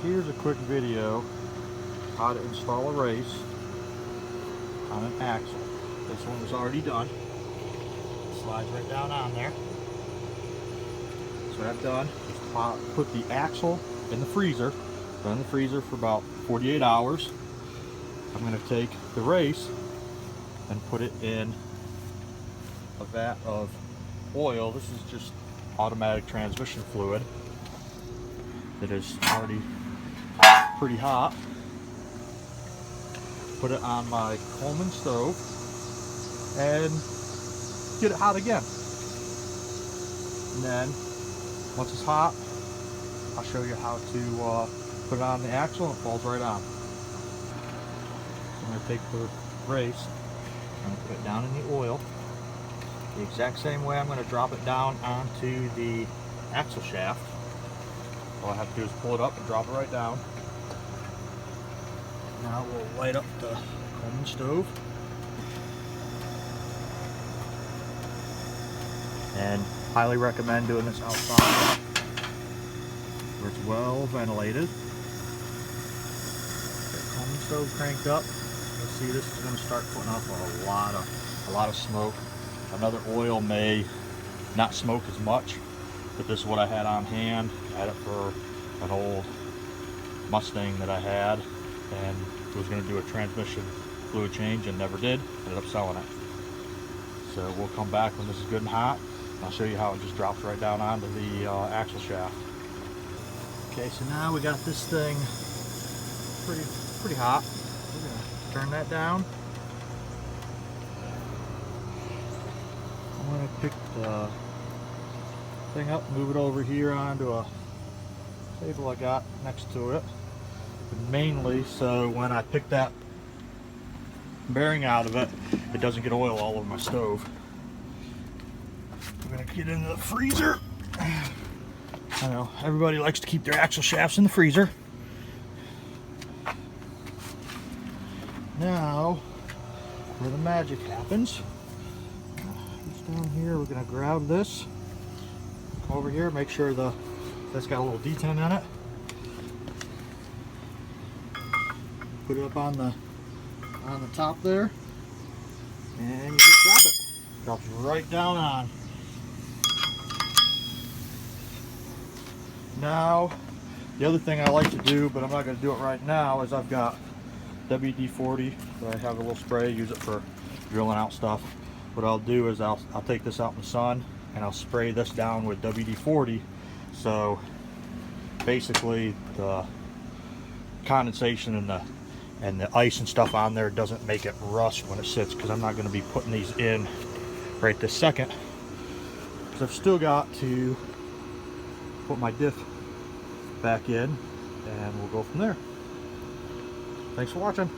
Here's a quick video how to install a race on an axle. This one was already done. It slides right down on there. So what I've done is put the axle in the freezer. Put it in the freezer for about 48 hours. I'm going to take the race and put it in a vat of oil. This is just automatic transmission fluid that is already pretty hot. Put it on my Coleman stove and get it hot again. And then once it's hot, I'll show you how to put it on the axle and it falls right on. So I'm going to take the race and put it down in the oil the exact same way I'm going to drop it down onto the axle shaft. All I have to do is pull it up and drop it right down. Now we'll light up the Coleman stove. And highly recommend doing this outside where it's well ventilated. Get the Coleman stove cranked up. You'll see this is going to start putting off a lot of smoke. Another oil may not smoke as much, but this is what I had on hand. I had it for an old Mustang that I had, and was going to do a transmission fluid change and never did. Ended up selling it. So we'll come back when this is good and hot. I'll show you how it just drops right down onto the axle shaft. Okay, so now we got this thing pretty hot. We're going to turn that down. I'm going to pick the thing up, move it over here onto a table I got next to it. But mainly so when I pick that bearing out of it, it doesn't get oil all over my stove. I'm going to get into the freezer. I know everybody likes to keep their axle shafts in the freezer. Now, where the magic happens. Down here, we're going to grab this, come over here, make sure that's got a little detent in it. Put it up on the top there, and you just drop it. Drops right down on. Now, the other thing I like to do, but I'm not going to do it right now, is I've got WD-40. So I have a little spray, use it for drilling out stuff. What I'll do is I'll take this out in the sun and I'll spray this down with WD-40, so basically the condensation and the ice and stuff on there doesn't make it rust when it sits, because I'm not going to be putting these in right this second, because I've still got to put my diff back in and we'll go from there. Thanks for watching.